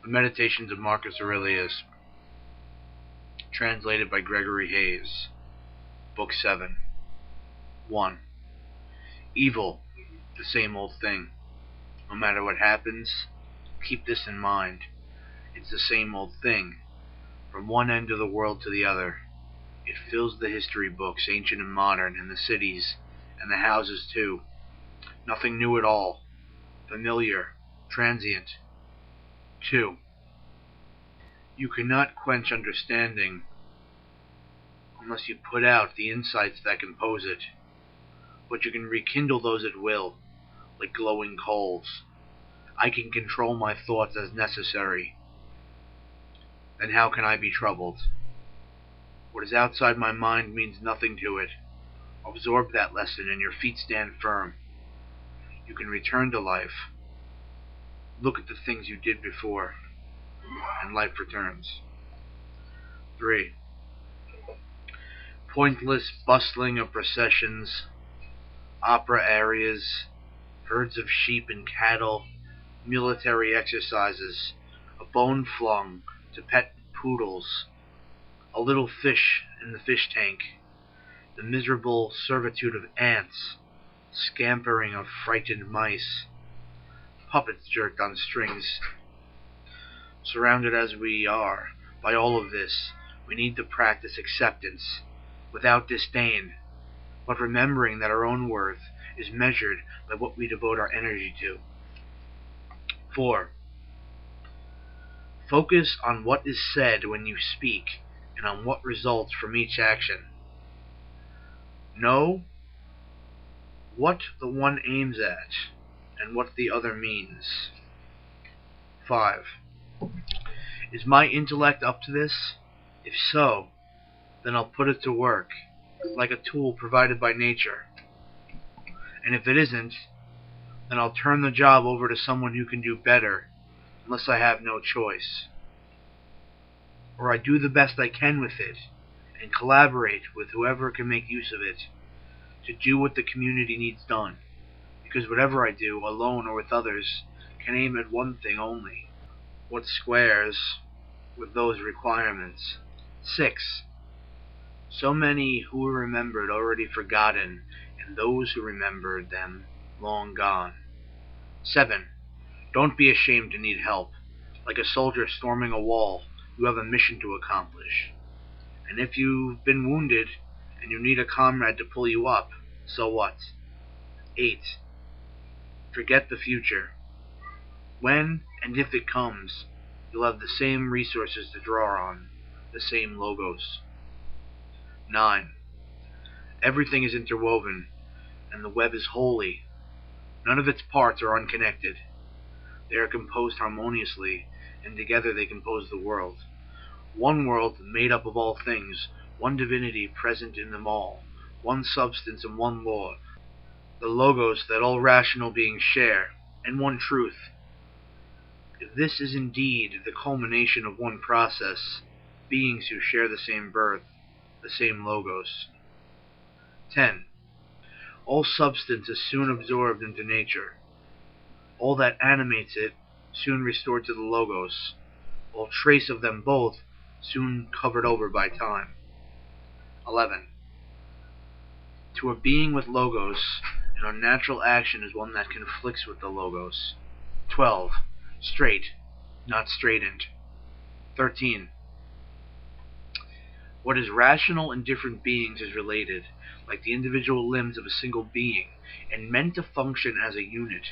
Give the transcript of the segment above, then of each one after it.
The Meditations of Marcus Aurelius, translated by Gregory Hays, Book 7. 1. Evil, the same old thing. No matter what happens, keep this in mind. It's the same old thing, from one end of the world to the other. It fills the history books, ancient and modern, and the cities, and the houses too. Nothing new at all. Familiar, transient. 2. You cannot quench understanding unless you put out the insights that compose it, but you can rekindle those at will, like glowing coals. I can control my thoughts as necessary. Then how can I be troubled? What is outside my mind means nothing to it. Absorb that lesson and your feet stand firm. You can return to life. Look at the things you did before, and life returns. 3. Pointless bustling of processions, opera arias, herds of sheep and cattle, military exercises, a bone flung to pet poodles, a little fish in the fish tank, the miserable servitude of ants, scampering of frightened mice, puppets jerked on strings. Surrounded as we are by all of this, we need to practice acceptance, without disdain, but remembering that our own worth is measured by what we devote our energy to. 4. Focus on what is said when you speak, and on what results from each action. Know what the one aims at, and what the other means. 5. Is my intellect up to this? If so, then I'll put it to work, like a tool provided by nature. And if it isn't, then I'll turn the job over to someone who can do better, unless I have no choice. Or I do the best I can with it, and collaborate with whoever can make use of it, to do what the community needs done, because whatever I do, alone or with others, can aim at one thing only, what squares with those requirements. 6. So many who were remembered already forgotten, and those who remembered them long gone. 7. Don't be ashamed to need help. Like a soldier storming a wall, you have a mission to accomplish. And if you've been wounded, and you need a comrade to pull you up, so what? 8. Forget the future. When and if it comes, you'll have the same resources to draw on, the same logos. 9. Everything is interwoven, and the web is holy. None of its parts are unconnected. They are composed harmoniously, and together they compose the world. One world made up of all things, one divinity present in them all, one substance and one law, the logos that all rational beings share, and one truth. If this is indeed the culmination of one process, beings who share the same birth, the same logos. 10. All substance is soon absorbed into nature. All that animates it soon restored to the logos. All trace of them both soon covered over by time. 11. To a being with logos, an unnatural action is one that conflicts with the logos. 12. Straight, not straightened. 13. What is rational in different beings is related, like the individual limbs of a single being, and meant to function as a unit.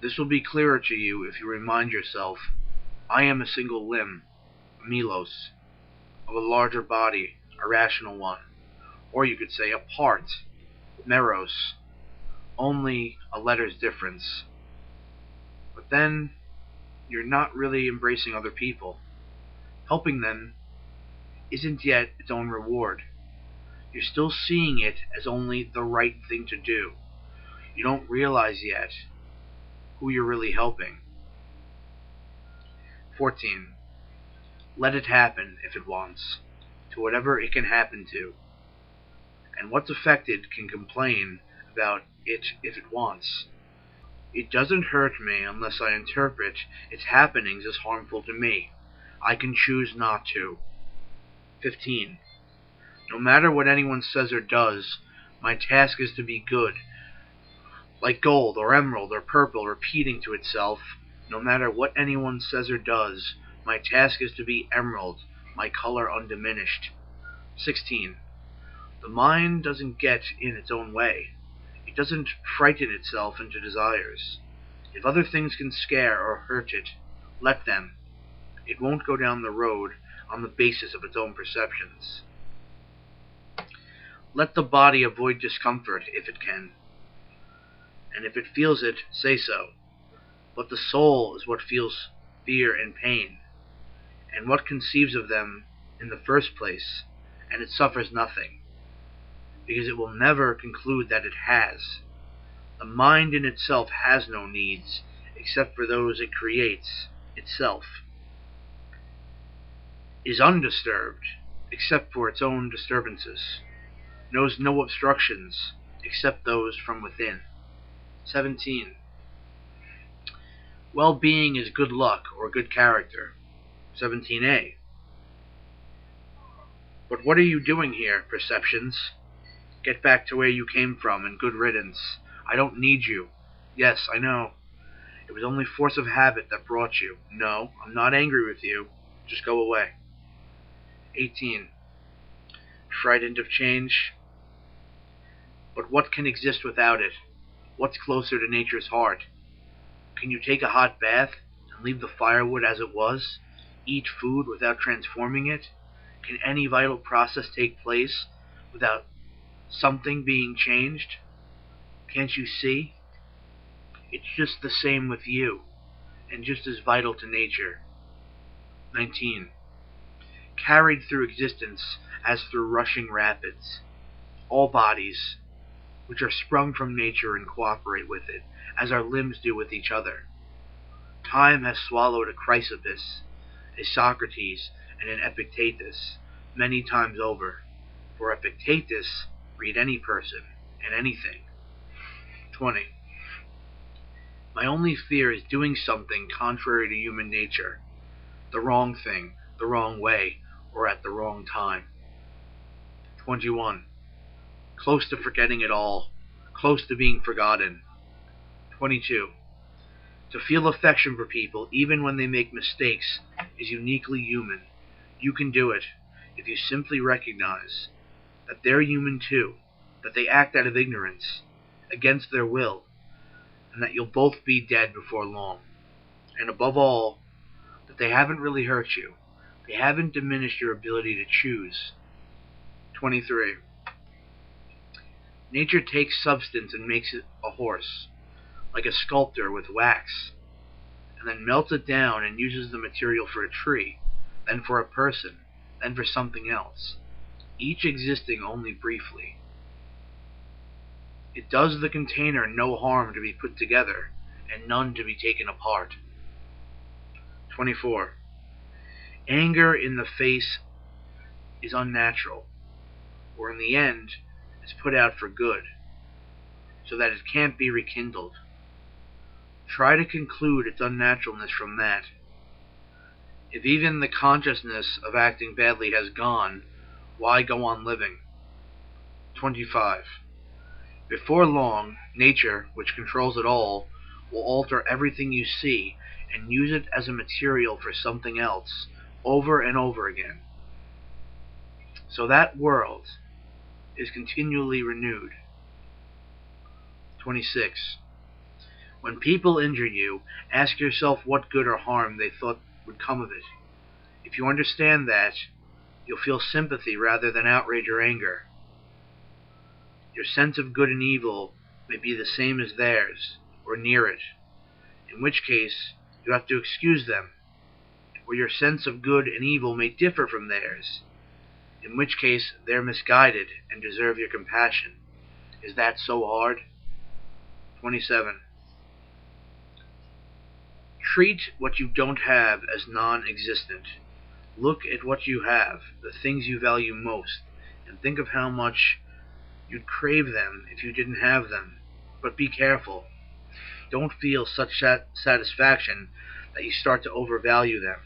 This will be clearer to you if you remind yourself, I am a single limb, a melos, of a larger body, a rational one. Or you could say a part, meros, only a letter's difference. But then, you're not really embracing other people. Helping them isn't yet its own reward. You're still seeing it as only the right thing to do. You don't realize yet who you're really helping. 14. Let it happen if it wants, to whatever it can happen to. And what's affected can complain about it if it wants. It doesn't hurt me unless I interpret its happenings as harmful to me. I can choose not to. 15. No matter what anyone says or does, my task is to be good, like gold or emerald or purple repeating to itself. No matter what anyone says or does, my task is to be emerald, my color undiminished. 16. The mind doesn't get in its own way. It doesn't frighten itself into desires. If other things can scare or hurt it, let them. It won't go down the road on the basis of its own perceptions. Let the body avoid discomfort if it can, and if it feels it, say so. But the soul is what feels fear and pain, and what conceives of them in the first place, and it suffers nothing, because it will never conclude that it has. The mind in itself has no needs, except for those it creates, itself. Is undisturbed, except for its own disturbances. Knows no obstructions, except those from within. 17. Well-being is good luck or good character. 17a. But what are you doing here, perceptions? Get back to where you came from, and good riddance. I don't need you. Yes, I know. It was only force of habit that brought you. No, I'm not angry with you. Just go away. 18. Frightened of change? But what can exist without it? What's closer to nature's heart? Can you take a hot bath and leave the firewood as it was? Eat food without transforming it? Can any vital process take place without something being changed? Can't you see? It's just the same with you, and just as vital to nature. 19. Carried through existence as through rushing rapids. All bodies, which are sprung from nature and cooperate with it, as our limbs do with each other. Time has swallowed a Chrysippus, a Socrates, and an Epictetus many times over. For Epictetus, read any person and anything. 20. My only fear is doing something contrary to human nature, the wrong thing, the wrong way, or at the wrong time. 21. Close to forgetting it all, close to being forgotten. 22. To feel affection for people, even when they make mistakes, is uniquely human. You can do it if you simply recognize that they're human too, that they act out of ignorance, against their will, and that you'll both be dead before long. And above all, that they haven't really hurt you. They haven't diminished your ability to choose. 23. Nature takes substance and makes it a horse, like a sculptor with wax, and then melts it down and uses the material for a tree, then for a person, then for something else, each existing only briefly. It does the container no harm to be put together, and none to be taken apart. 24. Anger in the face is unnatural, or in the end is put out for good, so that it can't be rekindled. Try to conclude its unnaturalness from that. If even the consciousness of acting badly has gone, why go on living? 25. Before long, nature, which controls it all, will alter everything you see and use it as a material for something else, over and over again. So that world is continually renewed. 26. When people injure you, ask yourself what good or harm they thought would come of it. If you understand that, you'll feel sympathy rather than outrage or anger. Your sense of good and evil may be the same as theirs, or near it, in which case you have to excuse them. Or your sense of good and evil may differ from theirs, in which case they're misguided and deserve your compassion. Is that so hard? 27. Treat what you don't have as non-existent. Look at what you have, the things you value most, and think of how much you'd crave them if you didn't have them. But be careful. Don't feel such satisfaction that you start to overvalue them,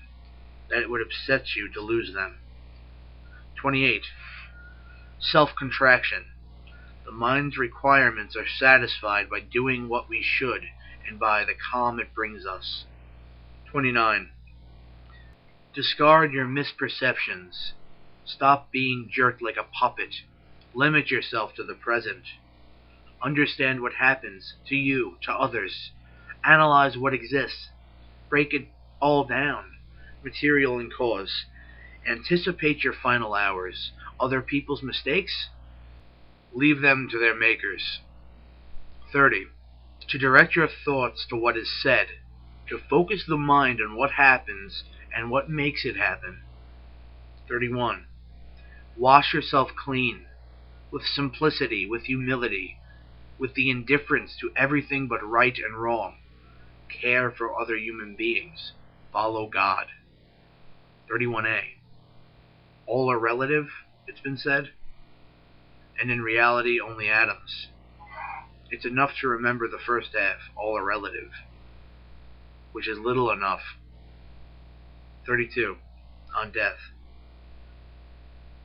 that it would upset you to lose them. 28. Self Contraction. The mind's requirements are satisfied by doing what we should and by the calm it brings us. 29. Discard your misperceptions. Stop being jerked like a puppet. Limit yourself to the present. Understand what happens to you, to others. Analyze what exists. Break it all down, material and cause. Anticipate your final hours. Other people's mistakes? Leave them to their makers. 30. To direct your thoughts to what is said. To focus the mind on what happens and what makes it happen. 31. Wash yourself clean. With simplicity, with humility, with the indifference to everything but right and wrong. Care for other human beings. Follow God. 31a. All are relative, it's been said, and in reality only atoms. It's enough to remember the first half, all are relative, which is little enough. 32. On death.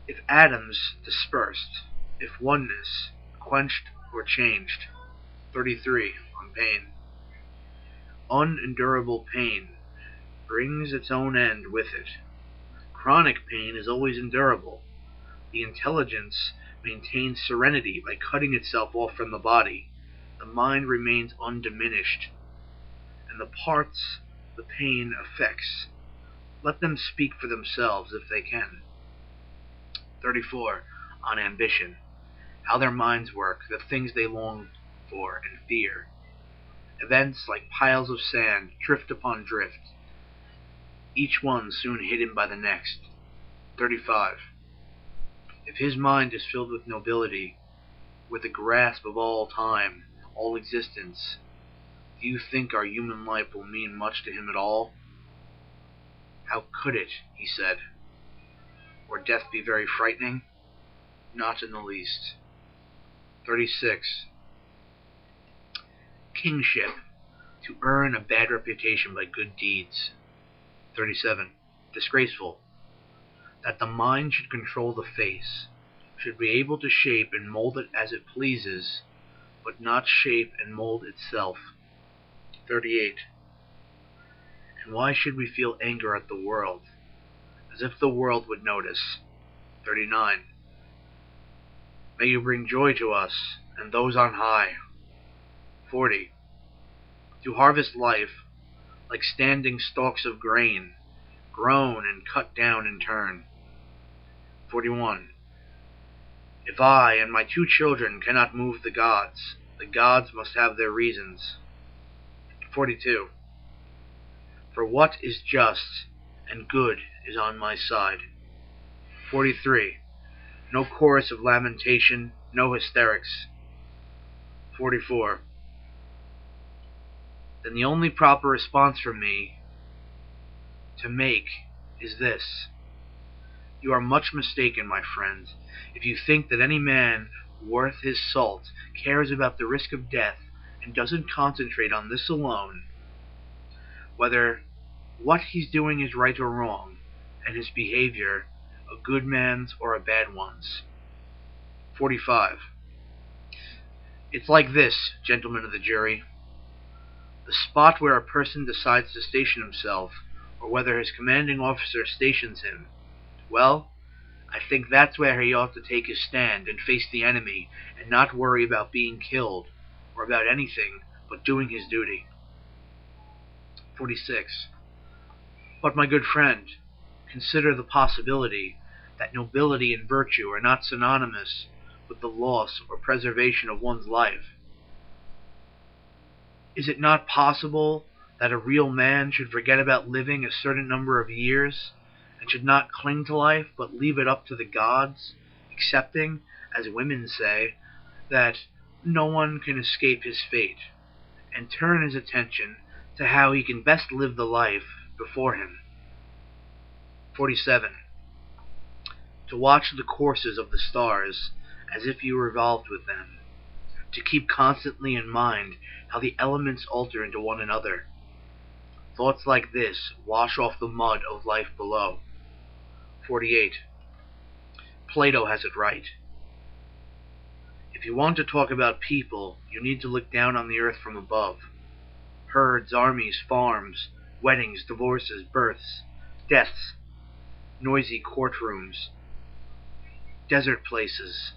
If atoms dispersed, if oneness quenched or changed. 33. On pain. Unendurable pain brings its own end with it. Chronic pain is always endurable. The intelligence maintains serenity by cutting itself off from the body. The mind remains undiminished. And the parts the pain affects, let them speak for themselves if they can. 34. On ambition. How their minds work, the things they long for and fear. Events like piles of sand, drift upon drift, each one soon hidden by the next. 35. If his mind is filled with nobility, with a grasp of all time, all existence, do you think our human life will mean much to him at all? How could it, he said. Or death be very frightening? Not in the least. 36. Kingship. To earn a bad reputation by good deeds. 37. Disgraceful. That the mind should control the face, should be able to shape and mold it as it pleases, but not shape and mold itself. 38. And why should we feel anger at the world, as if the world would notice? 39. May you bring joy to us and those on high. 40. To harvest life, like standing stalks of grain, grown and cut down in turn. 41. If I and my 2 children cannot move the gods must have their reasons. 42. For what is just and good is on my side. 43. No chorus of lamentation, no hysterics. 44. Then the only proper response from me to make is this. You are much mistaken, my friend, if you think that any man worth his salt cares about the risk of death and doesn't concentrate on this alone, whether what he's doing is right or wrong, and his behavior a good man's or a bad one's. 45. It's like this, gentlemen of the jury. The spot where a person decides to station himself, or whether his commanding officer stations him, well, I think that's where he ought to take his stand and face the enemy and not worry about being killed or about anything but doing his duty. 46. But my good friend, consider the possibility that nobility and virtue are not synonymous with the loss or preservation of one's life. Is it not possible that a real man should forget about living a certain number of years and should not cling to life but leave it up to the gods, accepting, as women say, that no one can escape his fate, and turn his attention to how he can best live the life before him? 47. To watch the courses of the stars as if you revolved with them, to keep constantly in mind how the elements alter into one another. Thoughts like this wash off the mud of life below. 48. Plato has it right. If you want to talk about people, you need to look down on the earth from above. Herds, armies, farms, weddings, divorces, births, deaths, noisy courtrooms, desert places,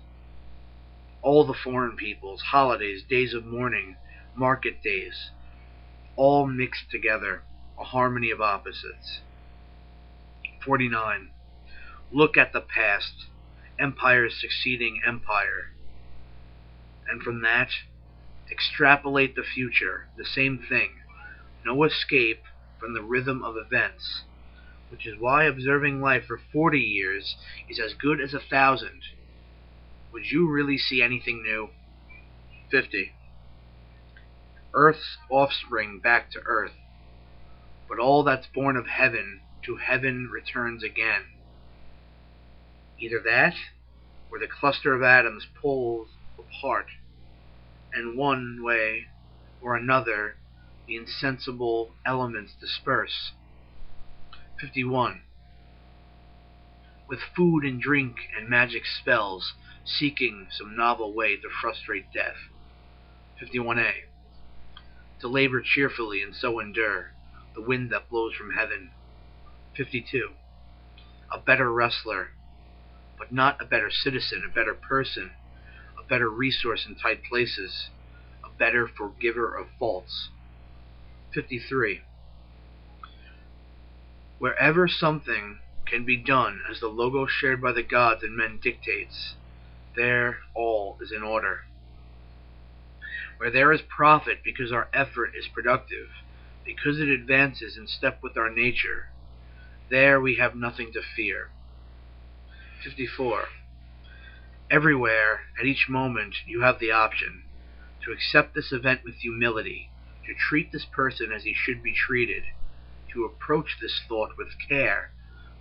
all the foreign peoples, holidays, days of mourning, market days, all mixed together, a harmony of opposites. 49. Look at the past, empires succeeding empire, and from that, extrapolate the future, the same thing, no escape from the rhythm of events, which is why observing life for 40 years is as good as 1,000. Would you really see anything new? 50. Earth's offspring back to earth, but all that's born of heaven to heaven returns again. Either that, or the cluster of atoms pulls apart, and one way or another the insensible elements disperse. 51. With food and drink and magic spells, seeking some novel way to frustrate death. 51a. To labor cheerfully and so endure the wind that blows from heaven. 52. A better wrestler, but not a better citizen, a better person, a better resource in tight places, a better forgiver of faults. 53. Wherever something can be done as the logos shared by the gods and men dictates, there all is in order. Where there is profit because our effort is productive, because it advances in step with our nature, there we have nothing to fear. 54. Everywhere, at each moment, you have the option to accept this event with humility, to treat this person as he should be treated, to approach this thought with care,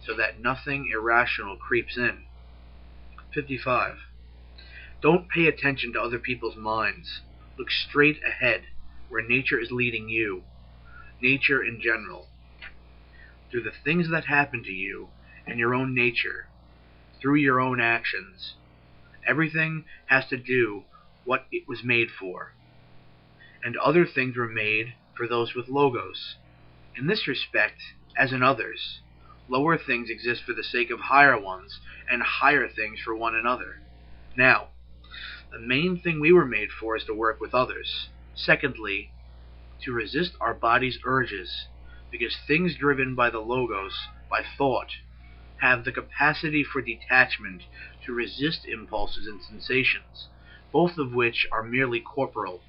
so that nothing irrational creeps in. 55. Don't pay attention to other people's minds. Look straight ahead, where nature is leading you, nature in general. Through the things that happen to you and your own nature, through your own actions, everything has to do what it was made for. And other things were made for those with logos. In this respect, as in others, lower things exist for the sake of higher ones, and higher things for one another. Now, the main thing we were made for is to work with others. Secondly, to resist our body's urges, because things driven by the logos, by thought, have the capacity for detachment to resist impulses and sensations, both of which are merely corporal.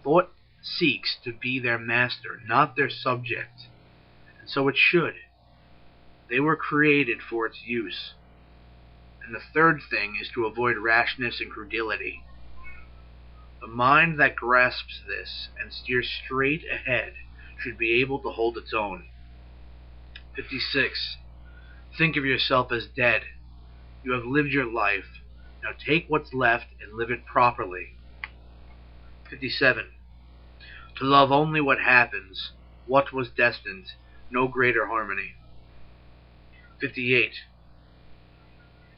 Thought seeks to be their master, not their subject, and so it should. They were created for its use. And the third thing is to avoid rashness and credulity. The mind that grasps this and steers straight ahead should be able to hold its own. 56. Think of yourself as dead. You have lived your life. Now take what's left and live it properly. 57. To love only what happens, what was destined, no greater harmony. 58.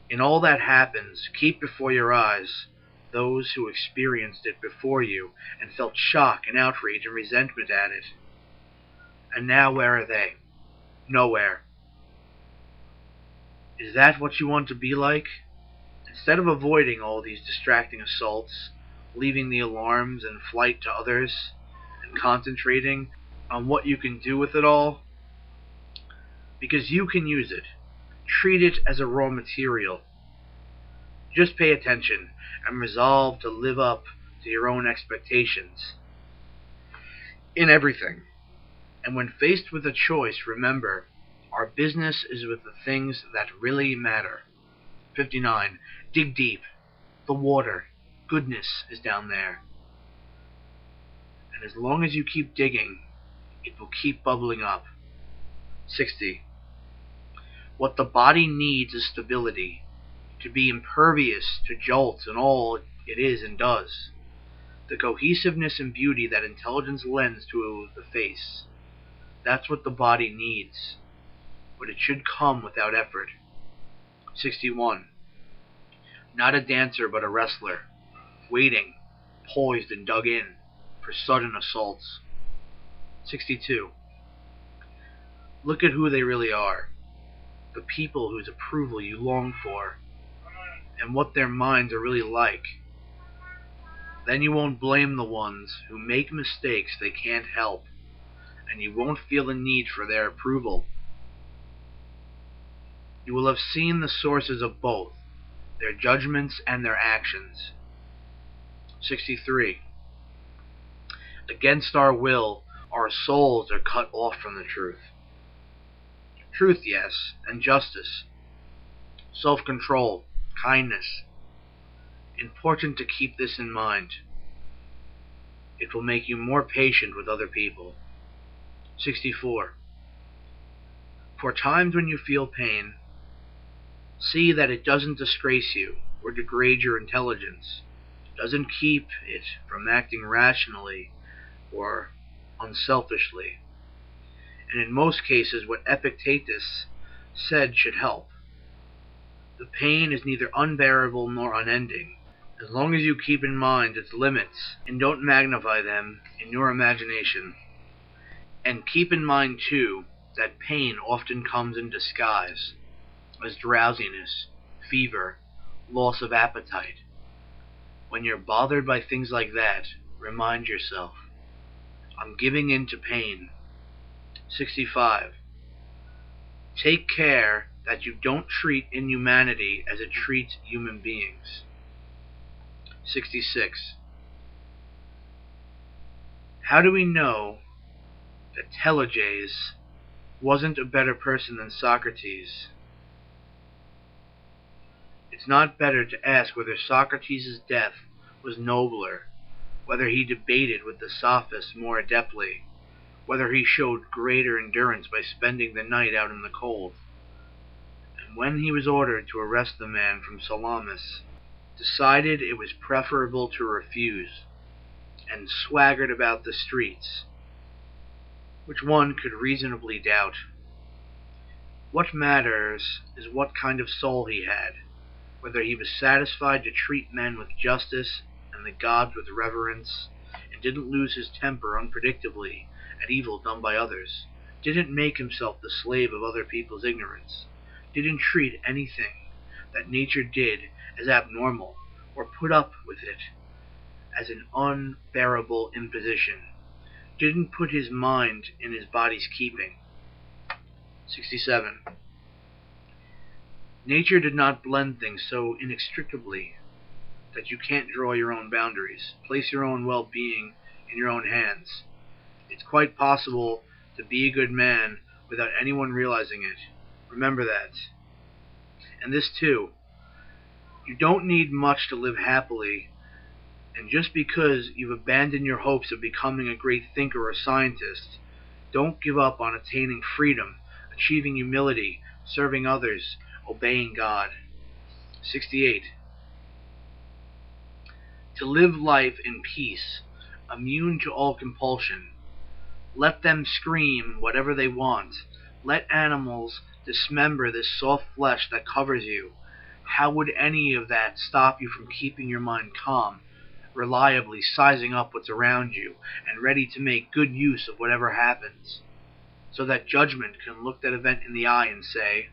In all that happens, keep before your eyes those who experienced it before you and felt shock and outrage and resentment at it. And now where are they? Nowhere. Is that what you want to be like? Instead of avoiding all these distracting assaults, leaving the alarms and flight to others, and concentrating on what you can do with it all, because you can use it. Treat it as a raw material. Just pay attention and resolve to live up to your own expectations in everything. And when faced with a choice, remember, our business is with the things that really matter. 59. Dig deep. The water, goodness, is down there. And as long as you keep digging, it will keep bubbling up. 60. What the body needs is stability, to be impervious to jolts and all it is and does. The cohesiveness and beauty that intelligence lends to the face. That's what the body needs, but it should come without effort. 61. Not a dancer but a wrestler, waiting, poised and dug in, for sudden assaults. 62. Look at who they really are, the people whose approval you long for, and what their minds are really like. Then you won't blame the ones who make mistakes they can't help, and you won't feel the need for their approval. You will have seen the sources of both, their judgments and their actions. 63. Against our will, our souls are cut off from the truth. Truth, yes, and justice. Self-control, kindness. Important to keep this in mind. It will make you more patient with other people. 64. For times when you feel pain, see that it doesn't disgrace you or degrade your intelligence, doesn't keep it from acting rationally or unselfishly. And in most cases, what Epictetus said should help. The pain is neither unbearable nor unending, as long as you keep in mind its limits and don't magnify them in your imagination. And keep in mind, too, that pain often comes in disguise, as drowsiness, fever, loss of appetite. When you're bothered by things like that, remind yourself, I'm giving in to pain. 65. Take care that you don't treat inhumanity as it treats human beings. 66. How do we know that Teleges wasn't a better person than Socrates? It's not better to ask whether Socrates' death was nobler, whether he debated with the sophists more adeptly, whether he showed greater endurance by spending the night out in the cold. And when he was ordered to arrest the man from Salamis, decided it was preferable to refuse, and swaggered about the streets, which one could reasonably doubt. What matters is what kind of soul he had, whether he was satisfied to treat men with justice and the gods with reverence, and didn't lose his temper unpredictably at evil done by others, didn't make himself the slave of other people's ignorance, didn't treat anything that nature did as abnormal, or put up with it as an unbearable imposition, didn't put his mind in his body's keeping. 67. Nature did not blend things so inextricably that you can't draw your own boundaries, place your own well-being in your own hands. It's quite possible to be a good man without anyone realizing it. Remember that. And this too. You don't need much to live happily, and just because you've abandoned your hopes of becoming a great thinker or scientist, don't give up on attaining freedom, achieving humility, serving others, obeying God. 68. To live life in peace, immune to all compulsion. Let them scream whatever they want. Let animals dismember this soft flesh that covers you. How would any of that stop you from keeping your mind calm, reliably sizing up what's around you, and ready to make good use of whatever happens, so that judgment can look that event in the eye and say,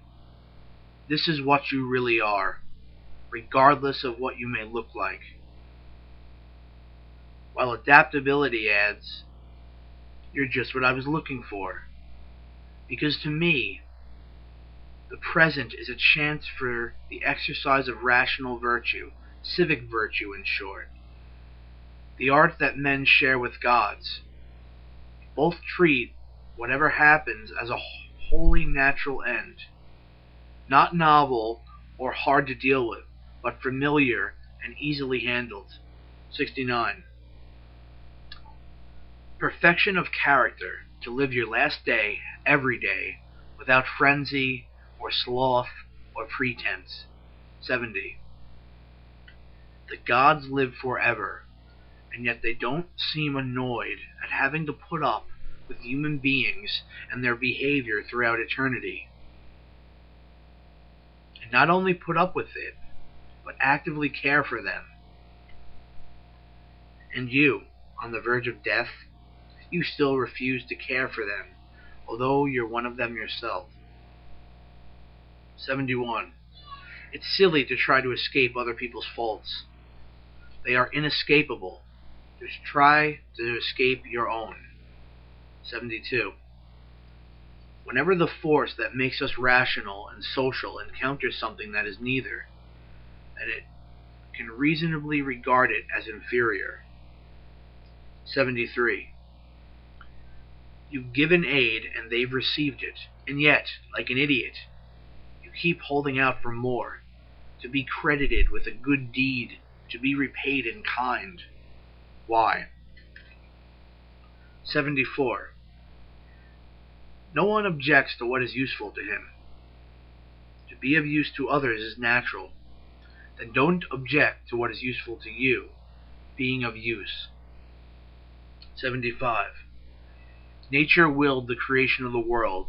this is what you really are, regardless of what you may look like. While adaptability adds, you're just what I was looking for. Because to me, the present is a chance for the exercise of rational virtue, civic virtue in short, the art that men share with gods. Both treat whatever happens as a wholly natural end, not novel or hard to deal with, but familiar and easily handled. 69. Perfection of character, to live your last day, every day, without frenzy or sloth or pretense. 70. The gods live forever, and yet they don't seem annoyed at having to put up with human beings and their behavior throughout eternity. And not only put up with it, but actively care for them. And you, on the verge of death, you still refuse to care for them, although you're one of them yourself. 71. It's silly to try to escape other people's faults. They are inescapable. Just try to escape your own. 72. Whenever the force that makes us rational and social encounters something that is neither, and it can reasonably regard it as inferior. 73. You've given aid and they've received it, and yet, like an idiot, you keep holding out for more, to be credited with a good deed, to be repaid in kind. Why? 74. No one objects to what is useful to him. To be of use to others is natural. Then don't object to what is useful to you, being of use. 75. Nature willed the creation of the world.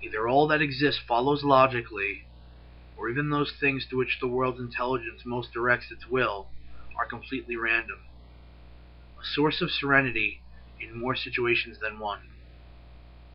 Either all that exists follows logically, or even those things to which the world's intelligence most directs its will are completely random. A source of serenity in more situations than one.